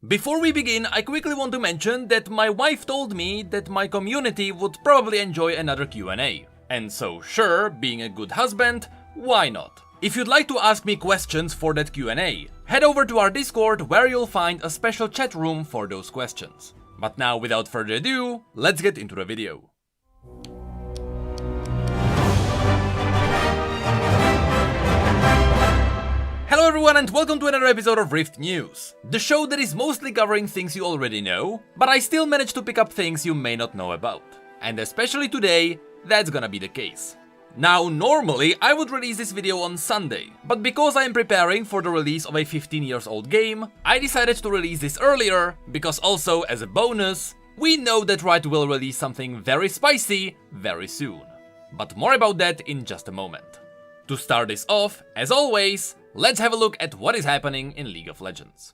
Before we begin, I quickly want to mention that my wife told me that my community would probably enjoy another Q&A. And so sure, being a good husband, why not? If you'd like to ask me questions for that Q&A, head over to our Discord where you'll find a special chat room for those questions. But now, without further ado, let's get into the video. Hello everyone and welcome to another episode of Rift News, the show that is mostly covering things you already know, but I still managed to pick up things you may not know about. And especially today, that's gonna be the case. Now, normally I would release this video on Sunday, but because I am preparing for the release of a 15-year-old game, I decided to release this earlier, because also, as a bonus, we know that Riot will release something very spicy very soon. But more about that in just a moment. To start this off, as always, let's have a look at what is happening in League of Legends.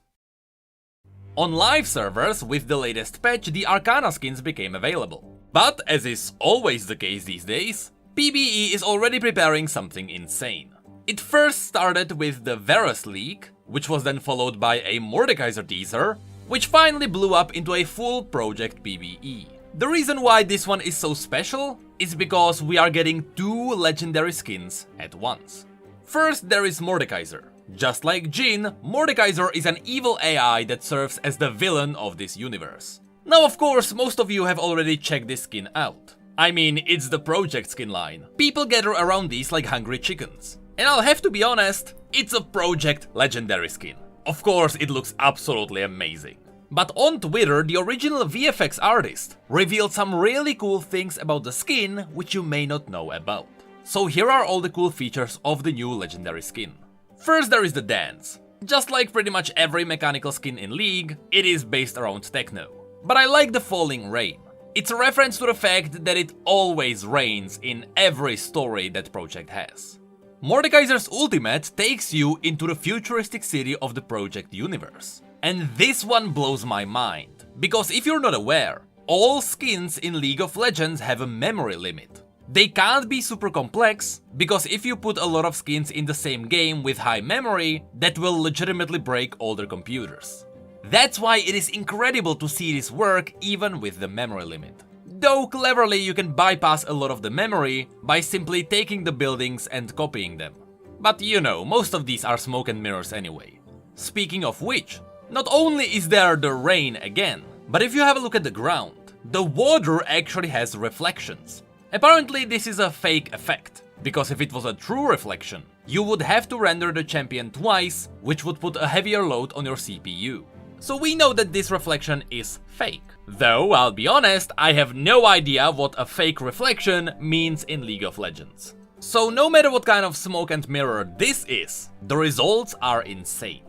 On live servers, with the latest patch, the Arcana skins became available. But, as is always the case these days, PBE is already preparing something insane. It first started with the Varus leak, which was then followed by a Mordekaiser teaser, which finally blew up into a full project PBE. The reason why this one is so special is because we are getting two legendary skins at once. First, there is Mordekaiser. Just like Jhin, Mordekaiser is an evil AI that serves as the villain of this universe. Now, of course, most of you have already checked this skin out. I mean, it's the project skin line. People gather around these like hungry chickens. And I'll have to be honest, it's a project legendary skin. Of course, it looks absolutely amazing. But on Twitter, the original VFX artist revealed some really cool things about the skin which you may not know about. So here are all the cool features of the new legendary skin. First, there is the dance. Just like pretty much every mechanical skin in League, it is based around techno. But I like the falling rain. It's a reference to the fact that it always rains in every story that project has. Mordekaiser's ultimate takes you into the futuristic city of the project universe. And this one blows my mind, because if you're not aware, all skins in League of Legends have a memory limit. They can't be super complex, because if you put a lot of skins in the same game with high memory, that will legitimately break all their computers. That's why it is incredible to see this work even with the memory limit. Though cleverly you can bypass a lot of the memory by simply taking the buildings and copying them. But you know, most of these are smoke and mirrors anyway. Speaking of which, not only is there the rain again, but if you have a look at the ground, the water actually has reflections. Apparently this is a fake effect, because if it was a true reflection, you would have to render the champion twice, which would put a heavier load on your CPU. So we know that this reflection is fake. Though, I'll be honest, I have no idea what a fake reflection means in League of Legends. So no matter what kind of smoke and mirror this is, the results are insane.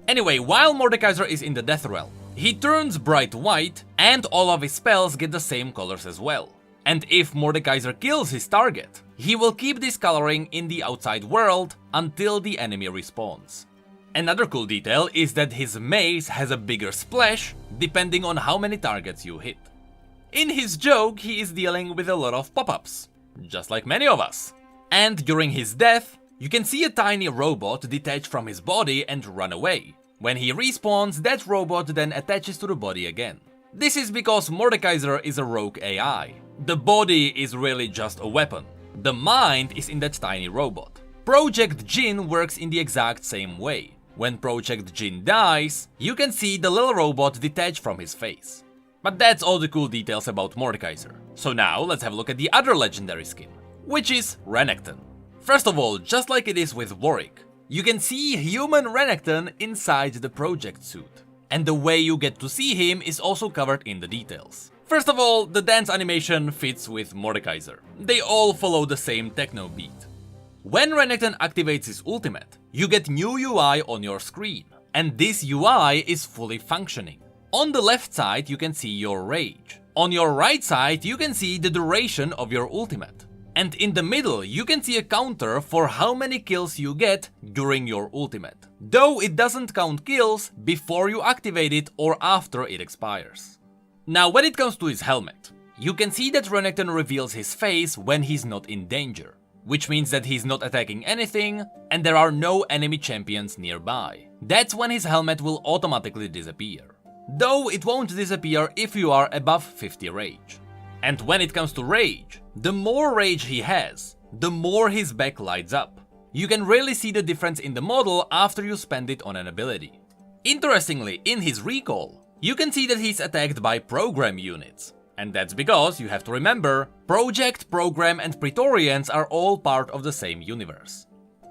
Anyway, while Mordekaiser is in the Death Realm, he turns bright white and all of his spells get the same colors as well. And if Mordekaiser kills his target, he will keep this coloring in the outside world until the enemy respawns. Another cool detail is that his mace has a bigger splash depending on how many targets you hit. In his joke, he is dealing with a lot of pop-ups, just like many of us. And during his death, you can see a tiny robot detach from his body and run away. When he respawns, that robot then attaches to the body again. This is because Mordekaiser is a rogue AI. The body is really just a weapon. The mind is in that tiny robot. Project Jhin works in the exact same way. When Project Jhin dies, you can see the little robot detach from his face. But that's all the cool details about Mordekaiser. So now let's have a look at the other legendary skin, which is Renekton. First of all, just like it is with Warwick, you can see human Renekton inside the project suit. And the way you get to see him is also covered in the details. First of all, the dance animation fits with Mordekaiser. They all follow the same techno beat. When Renekton activates his ultimate, you get new UI on your screen, and this UI is fully functioning. On the left side you can see your rage. On your right side you can see the duration of your ultimate. And in the middle you can see a counter for how many kills you get during your ultimate. Though it doesn't count kills before you activate it or after it expires. Now when it comes to his helmet, you can see that Renekton reveals his face when he's not in danger, which means that he's not attacking anything and there are no enemy champions nearby. that's when his helmet will automatically disappear. Though it won't disappear if you are above 50 rage. And when it comes to rage, the more rage he has, the more his back lights up. You can really see the difference in the model after you spend it on an ability. Interestingly, in his recall, you can see that he's attacked by program units. And that's because, you have to remember, Project, Program and Praetorians are all part of the same universe.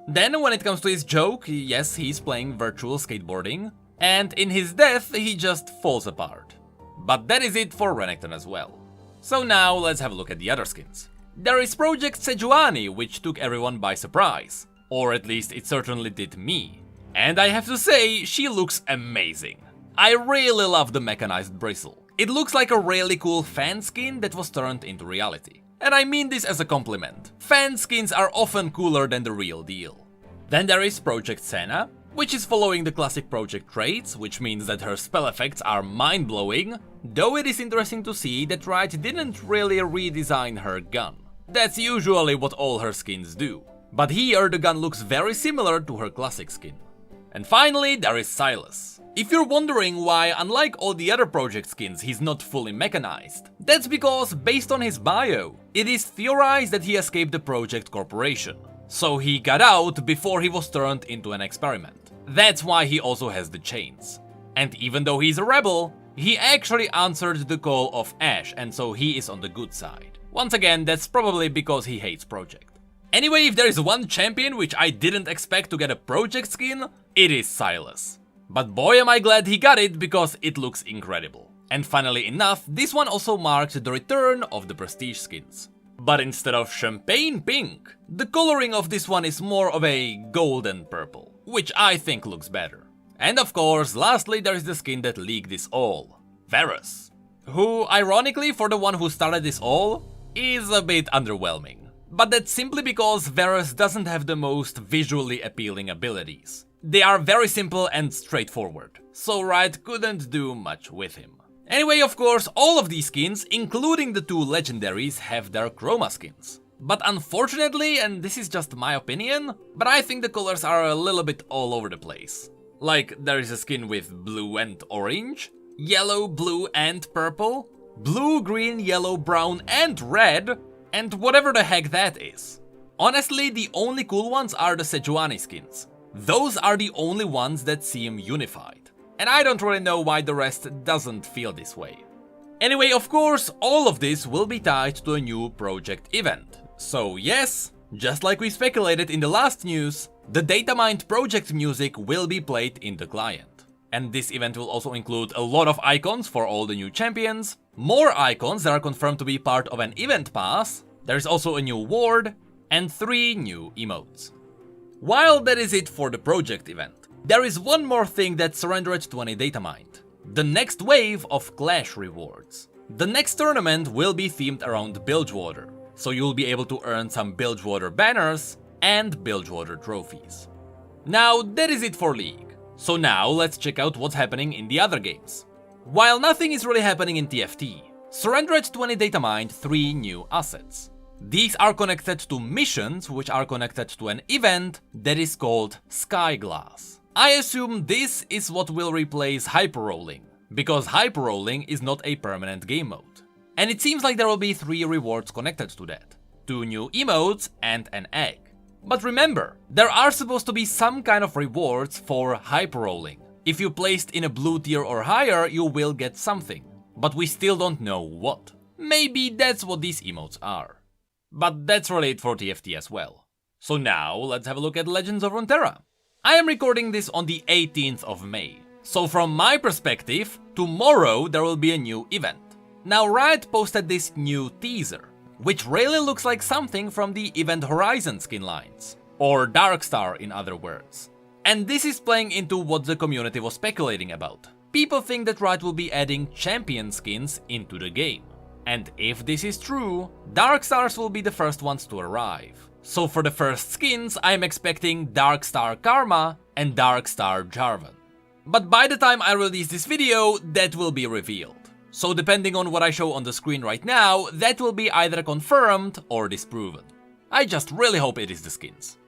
Then when it comes to his joke, yes, he's playing virtual skateboarding, and in his death he just falls apart. But that is it for Renekton as well. So now let's have a look at the other skins. There is Project Sejuani, which took everyone by surprise. Or at least it certainly did me. And I have to say, she looks amazing. I really love the mechanized bristle. It looks like a really cool fan skin that was turned into reality. And I mean this as a compliment. Fan skins are often cooler than the real deal. Then there is Project Senna, which is following the classic Project traits, which means that her spell effects are mind-blowing, though it is interesting to see that Riot didn't really redesign her gun. That's usually what all her skins do. But here the gun looks very similar to her classic skin. And finally there is Silas. If you're wondering why, unlike all the other Project skins, he's not fully mechanized, that's because, based on his bio, it is theorized that he escaped the Project Corporation. So he got out before he was turned into an experiment. That's why he also has the chains. And even though he's a rebel, he actually answered the call of Ash, and so he is on the good side. Once again, that's probably because he hates Project. Anyway, if there is one champion which I didn't expect to get a Project skin, it is Silas. But boy am I glad he got it, because it looks incredible. And funnily enough, this one also marked the return of the prestige skins. But instead of champagne pink, the coloring of this one is more of a golden purple, which I think looks better. And of course, lastly there is the skin that leaked this all, Varus, who, ironically for the one who started this all, is a bit underwhelming. But that's simply because Varus doesn't have the most visually appealing abilities. They are very simple and straightforward, so Riot couldn't do much with him. Anyway, of course, all of these skins, including the two legendaries, have their chroma skins. But unfortunately, and this is just my opinion, but I think the colors are a little bit all over the place. Like, there is a skin with blue and orange, yellow, blue and purple, blue, green, yellow, brown and red, and whatever the heck that is. Honestly, the only cool ones are the Sejuani skins. Those are the only ones that seem unified. And I don't really know why the rest doesn't feel this way. Anyway, of course, all of this will be tied to a new project event. So yes, just like we speculated in the last news, the data-mined project music will be played in the client. And this event will also include a lot of icons for all the new champions, more icons that are confirmed to be part of an event pass, there's also a new ward, and 3 new emotes. While that is it for the project event, there is one more thing that Surrender 20 data mined. The next wave of Clash rewards. The next tournament will be themed around Bilgewater, so you'll be able to earn some Bilgewater banners and Bilgewater trophies. Now that is it for League, so now let's check out what's happening in the other games. While nothing is really happening in TFT, Surrender 20 data mined 3 new assets. These are connected to missions, which are connected to an event that is called Skyglass. I assume this is what will replace hyperrolling, because hyperrolling is not a permanent game mode. And it seems like there will be 3 rewards connected to that. 2 new emotes and an egg. But remember, there are supposed to be some kind of rewards for hyperrolling. If you placed in a blue tier or higher, you will get something. But we still don't know what. Maybe that's what these emotes are. But that's really it for TFT as well. So now let's have a look at Legends of Runeterra. I am recording this on the 18th of May. So from my perspective, tomorrow there will be a new event. Now Riot posted this new teaser, which really looks like something from the Event Horizon skin lines. Or Darkstar in other words. And this is playing into what the community was speculating about. People think that Riot will be adding champion skins into the game. And if this is true, Darkstars will be the first ones to arrive. So for the first skins, I'm expecting Darkstar Karma and Darkstar Jarvan. But by the time I release this video, that will be revealed. So depending on what I show on the screen right now, that will be either confirmed or disproven. I just really hope it is the skins.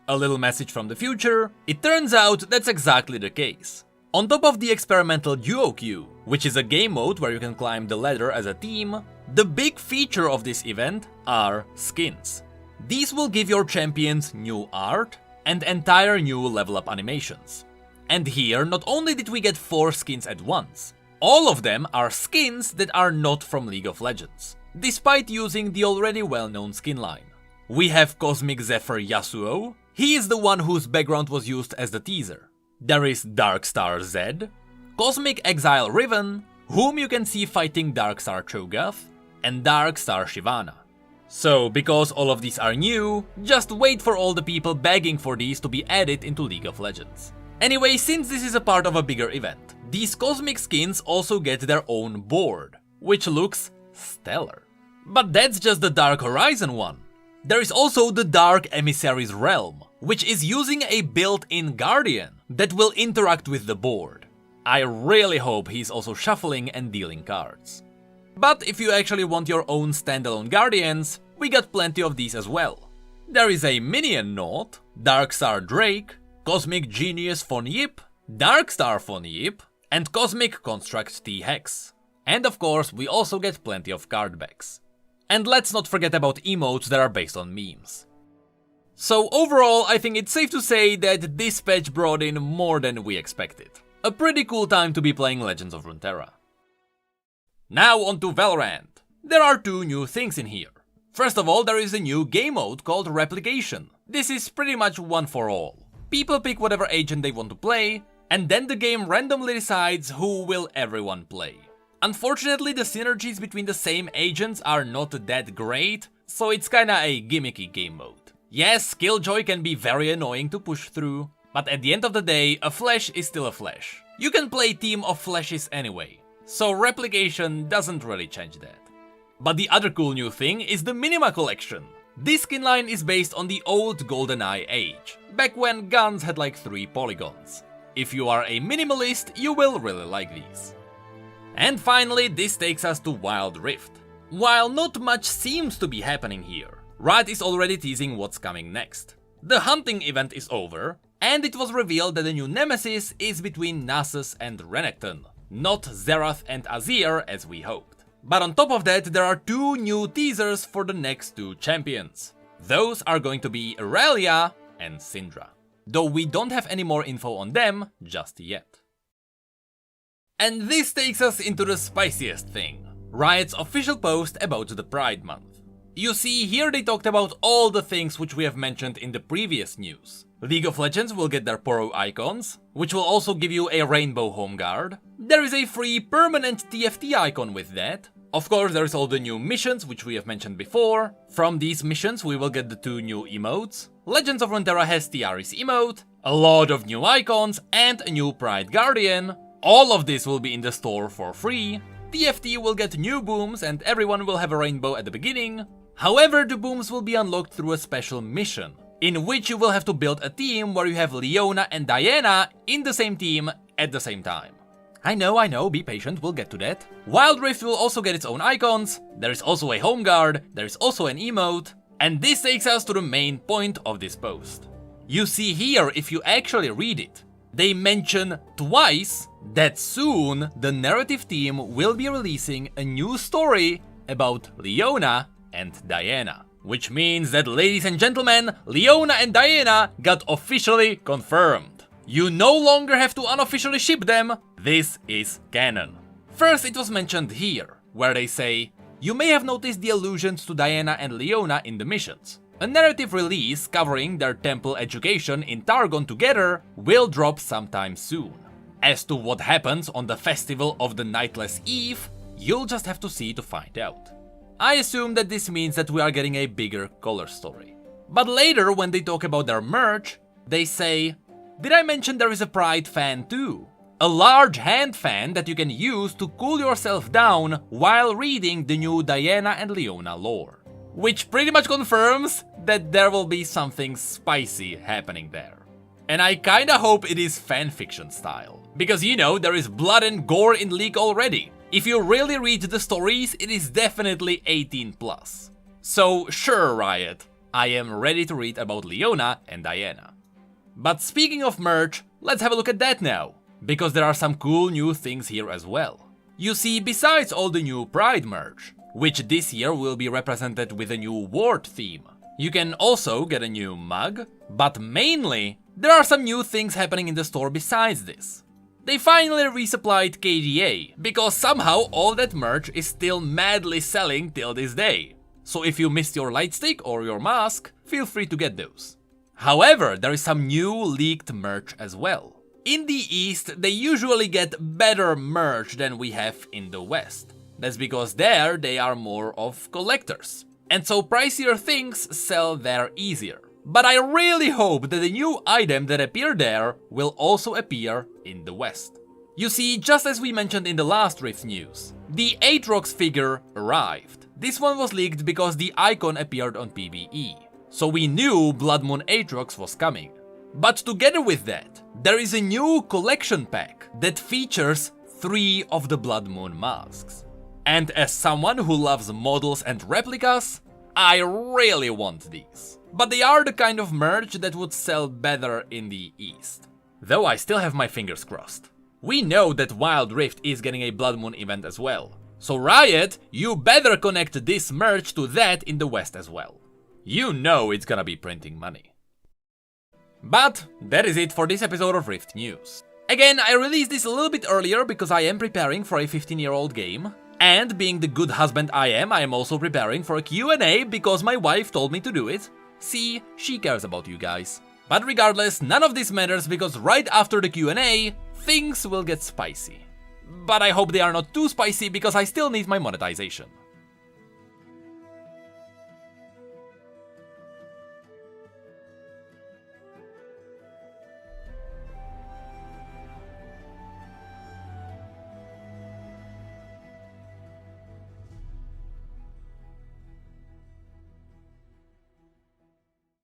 A little message from the future, it turns out that's exactly the case. On top of the experimental duo queue, which is a game mode where you can climb the ladder as a team, the big feature of this event are skins. These will give your champions new art and entire new level up animations. And here, not only did we get 4 skins at once, all of them are skins that are not from League of Legends, despite using the already well-known skin line. We have Cosmic Zephyr Yasuo, he is the one whose background was used as the teaser. There is Darkstar Zed, Cosmic Exile Riven, whom you can see fighting Darkstar Cho'Gath, and Darkstar Shyvana. So, because all of these are new, just wait for all the people begging for these to be added into League of Legends. Anyway, since this is a part of a bigger event, these cosmic skins also get their own board, which looks stellar. But that's just the Dark Horizon one. There is also the Dark Emissary's Realm, which is using a built-in Guardian that will interact with the board. I really hope he's also shuffling and dealing cards. But if you actually want your own standalone Guardians, we got plenty of these as well. There is a Minion Note, Darkstar Drake, Cosmic Genius Von Yip, Darkstar Von Yip, and Cosmic Construct T-Hex. And of course, we also get plenty of card backs. And let's not forget about emotes that are based on memes. So overall, I think it's safe to say that this patch brought in more than we expected. A pretty cool time to be playing Legends of Runeterra. Now on to Valrand. There are 2 new things in here. First of all, there is a new game mode called Replication. This is pretty much one for all. People pick whatever agent they want to play, and then the game randomly decides who will everyone play. Unfortunately, the synergies between the same agents are not that great, so it's kinda a gimmicky game mode. Yes, Killjoy can be very annoying to push through, but at the end of the day, a flash is still a flash. You can play team of flashes anyway, so Replication doesn't really change that. But the other cool new thing is the Minima collection. This skin line is based on the old GoldenEye age, back when guns had like 3 polygons. If you are a minimalist, you will really like these. And finally, this takes us to Wild Rift. While not much seems to be happening here, Riot is already teasing what's coming next. The hunting event is over, and it was revealed that the new nemesis is between Nasus and Renekton, not Xerath and Azir as we hoped. But on top of that, there are 2 new teasers for the next 2 champions. Those are going to be Irelia and Syndra, though we don't have any more info on them just yet. And this takes us into the spiciest thing, Riot's official post about the Pride Month. You see, here they talked about all the things which we have mentioned in the previous news. League of Legends will get their Poro icons, which will also give you a rainbow home guard. There is a free permanent TFT icon with that. Of course, there is all the new missions, which we have mentioned before. From these missions, we will get the 2 new emotes. Legends of Runeterra has Tiaris emote, a lot of new icons, and a new Pride Guardian. All of this will be in the store for free. TFT will get new booms, and everyone will have a rainbow at the beginning. However, the booms will be unlocked through a special mission, in which you will have to build a team where you have Leona and Diana in the same team at the same time. I know, be patient, we'll get to that. Wild Rift will also get its own icons, there is also a home guard, there is also an emote, and this takes us to the main point of this post. You see here, if you actually read it, they mention twice that soon the narrative team will be releasing a new story about Leona and Diana. Which means that, ladies and gentlemen, Leona and Diana got officially confirmed. You no longer have to unofficially ship them, this is canon. First it was mentioned here, where they say, you may have noticed the allusions to Diana and Leona in the missions. A narrative release covering their temple education in Targon together will drop sometime soon. As to what happens on the Festival of the Nightless Eve, you'll just have to see to find out. I assume that this means that we are getting a bigger color story. But later, when they talk about their merch, they say, did I mention there is a Pride fan too? A large hand fan that you can use to cool yourself down while reading the new Diana and Leona lore. Which pretty much confirms that there will be something spicy happening there. And I kinda hope it is fanfiction style. Because you know, there is blood and gore in League already. If you really read the stories, it is definitely 18+. So sure, Riot, I am ready to read about Leona and Diana. But speaking of merch, let's have a look at that now, because there are some cool new things here as well. You see, besides all the new Pride merch, which this year will be represented with a new Ward theme, you can also get a new mug, but mainly, there are some new things happening in the store besides this. They finally resupplied KDA, because somehow all that merch is still madly selling till this day. So if you missed your lightstick or your mask, feel free to get those. However, there is some new leaked merch as well. In the East, they usually get better merch than we have in the West. That's because there they are more of collectors. And so pricier things sell there easier. But I really hope that the new item that appeared there will also appear in the West. You see, just as we mentioned in the last Rift news, the Aatrox figure arrived. This one was leaked because the icon appeared on PvE. So we knew Blood Moon Aatrox was coming. But together with that, there is a new collection pack that features 3 of the Blood Moon masks. And as someone who loves models and replicas, I really want these. But they are the kind of merch that would sell better in the East. Though I still have my fingers crossed. We know that Wild Rift is getting a Blood Moon event as well. So Riot, you better connect this merch to that in the West as well. You know it's gonna be printing money. But that is it for this episode of Rift News. Again, I released this a little bit earlier because I am preparing for a 15-year-old game. And being the good husband I am also preparing for a Q&A because my wife told me to do it. See, she cares about you guys. But regardless, none of this matters because right after the Q&A, things will get spicy. But I hope they are not too spicy because I still need my monetization.